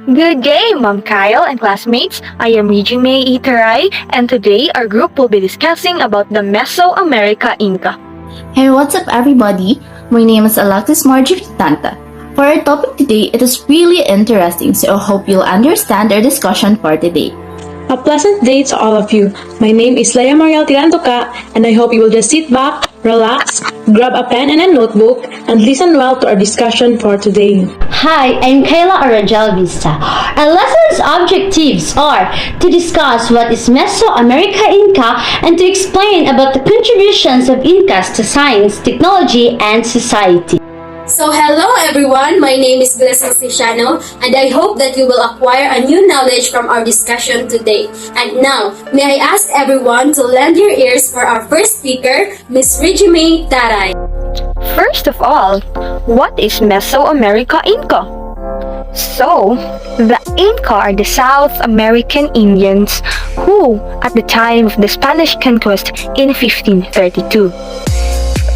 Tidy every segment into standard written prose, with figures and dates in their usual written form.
Good day, Ma'am Kyle and classmates. I am Riejay Mae, Taray, and today our group will be discussing about the Mesoamerica Inca. Hey, what's up everybody? My name is Alexis, Marjorie, Tante. For our topic today, it is really interesting, so I hope you'll understand our discussion for today. A pleasant day to all of you. My name is Leah Mariel Tilanduca, and I hope you will just sit back, relax, grab a pen and a notebook, and listen well to our discussion for today. Hi, I'm Kyla or Jell Vista. Our lesson's objectives are to discuss what is Mesoamerica Inca and to explain about the contributions of Incas to science, technology, and society. So hello everyone, my name is Glessel Siano and I hope that you will acquire a new knowledge from our discussion today. And now, may I ask everyone to lend your ears for our first speaker, Ms. Riejay Mae Taray. First of all, what is Mesoamerica Inca? So, the Inca are the South American Indians who, at the time of the Spanish conquest in 1532,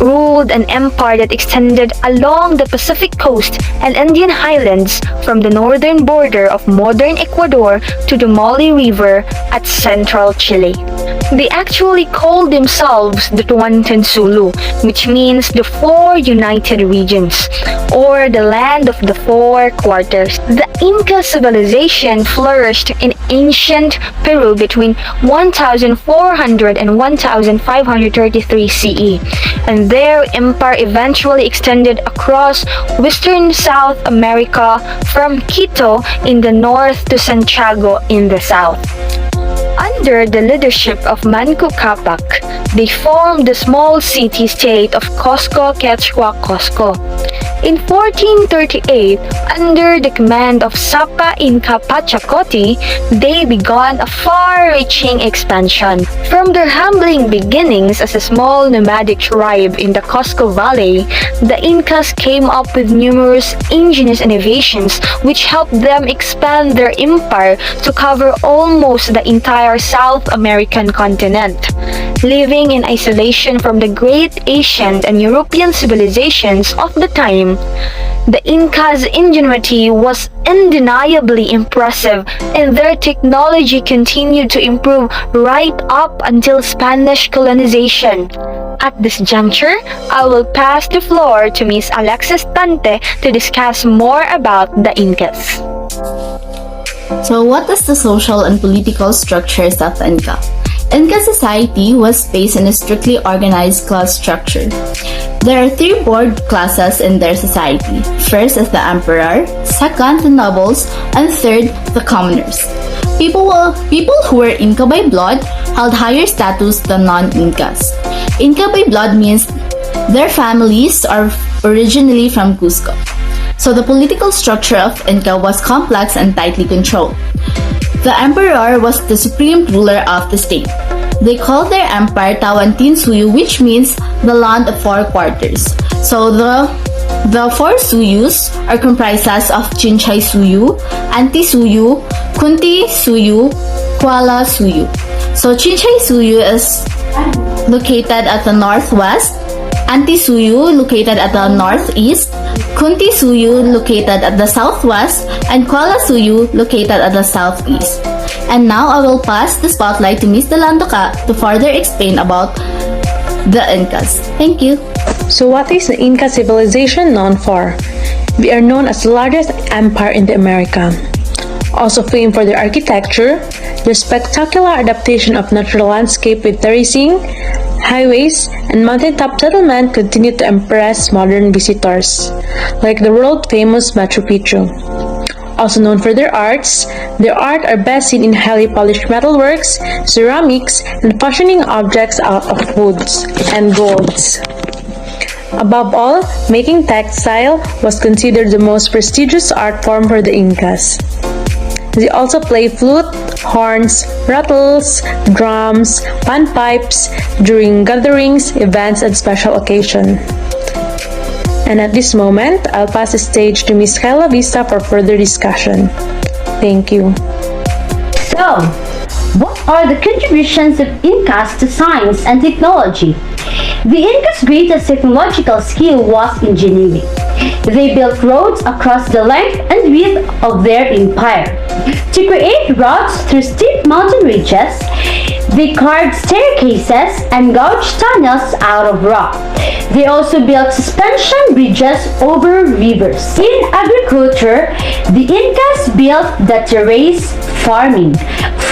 ruled an empire that extended along the Pacific coast and Indian highlands from the northern border of modern Ecuador to the Mali River at central Chile. They actually called themselves the Tuantansulu, which means the Four United Regions, or the land of the four quarters. The Inca civilization flourished in ancient Peru between 1400 and 1533 CE, and their empire eventually extended across western South America from Quito in the north to Santiago in the south. Under the leadership of Manco Capac, they formed the small city-state of Cusco Quechua Cusco. In 1438, under the command of Sapa Inca Pachacuti, they began a far-reaching expansion. From their humbling beginnings as a small nomadic tribe in the Cusco Valley, the Incas came up with numerous ingenious innovations which helped them expand their empire to cover almost the entire South American continent. Living in isolation from the great Asian and European civilizations of the time, the Incas' ingenuity was undeniably impressive, and their technology continued to improve right up until Spanish colonization. At this juncture, I will pass the floor to Miss Alexis Tante to discuss more about the Incas. So what is the social and political structures of Inca? Inca society was based on a strictly organized class structure. There are three broad classes in their society. First is the emperor, second the nobles, and third the commoners. People who were Inca by blood held higher status than non-Incas. Inca by blood means their families are originally from Cusco. So the political structure of Inca was complex and tightly controlled. The emperor was the supreme ruler of the state. They called their empire Tawantinsuyu, which means the land of four quarters. So the four suyus are comprised of Chinchay Suyu, Antisuyu, Kunti Suyu, Kuala Suyu. So Chinchay Suyu is located at the northwest, Antisuyu located at the northeast, Kunti Suyu located at the southwest, and Kuala Suyu located at the southeast. And now I will pass the spotlight to Ms. Tilanduca to further explain about the Incas. Thank you. So what is the Inca civilization known for? They are known as the largest empire in the America. Also famed for their architecture, their spectacular adaptation of natural landscape with terracing, highways, and mountaintop settlement continue to impress modern visitors, like the world-famous Machu Picchu. Also known for their art are best seen in highly polished metalworks, ceramics, and fashioning objects out of woods and golds. Above all, making textile was considered the most prestigious art form for the Incas. They also play flute, horns, rattles, drums, panpipes during gatherings, events, and special occasions. And at this moment, I'll pass the stage to Miss Kyla Vista for further discussion. Thank you. So, what are the contributions of Incas to science and technology? The Incas' greatest technological skill was engineering. They built roads across the length and width of their empire. To create routes through steep mountain ridges, they carved staircases and gouged tunnels out of rock. They also built suspension bridges over rivers. In agriculture, the Incas built the terrace farming.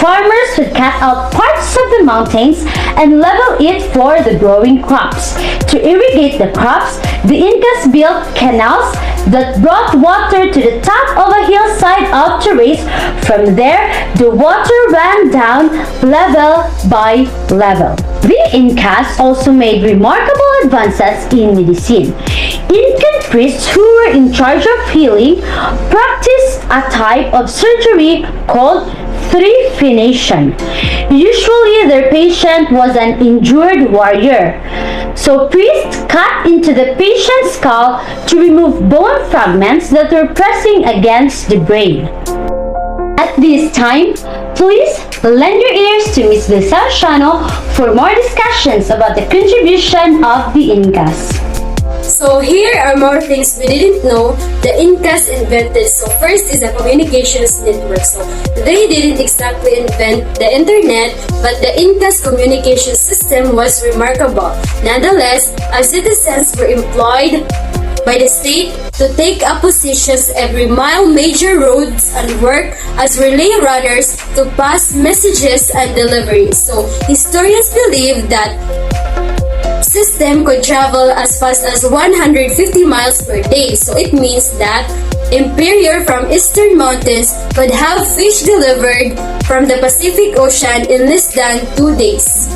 Farmers would cut out parts of the mountains and level it for the growing crops. To irrigate the crops, the Incas built canals that brought water to the top of a hillside of terrace. From there, the water ran down level by level. The Incas also made remarkable advances in medicine. Incan priests who were in charge of healing practiced a type of surgery called trephination. Usually their patient was an injured warrior. So priests cut into the patient's skull to remove bone fragments that were pressing against the brain. At this time, please lend your ears to Miss Siano for more discussions about the contribution of the Incas. So here are more things we didn't know the Incas invented. So first is a communications network. So they didn't exactly invent the internet, but the Incas communication system was remarkable. Nonetheless, our citizens were employed by the state to take up positions every mile major roads and work as relay runners to pass messages and deliveries. So historians believe that system could travel as fast as 150 miles per day. So it means that Imperior from Eastern Mountains could have fish delivered from the Pacific Ocean in less than 2 days.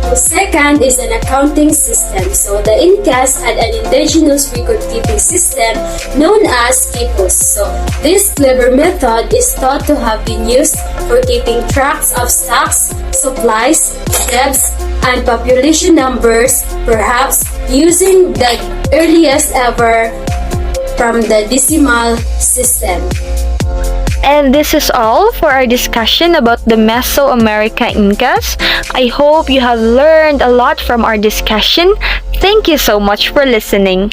So second is an accounting system. So the Incas had an indigenous record-keeping system known as quipus. So this clever method is thought to have been used for keeping tracks of stocks, supplies, debts, and population numbers, perhaps using the earliest ever from the decimal system. And this is all for our discussion about the Mesoamerica Incas. I hope you have learned a lot from our discussion. Thank you so much for listening.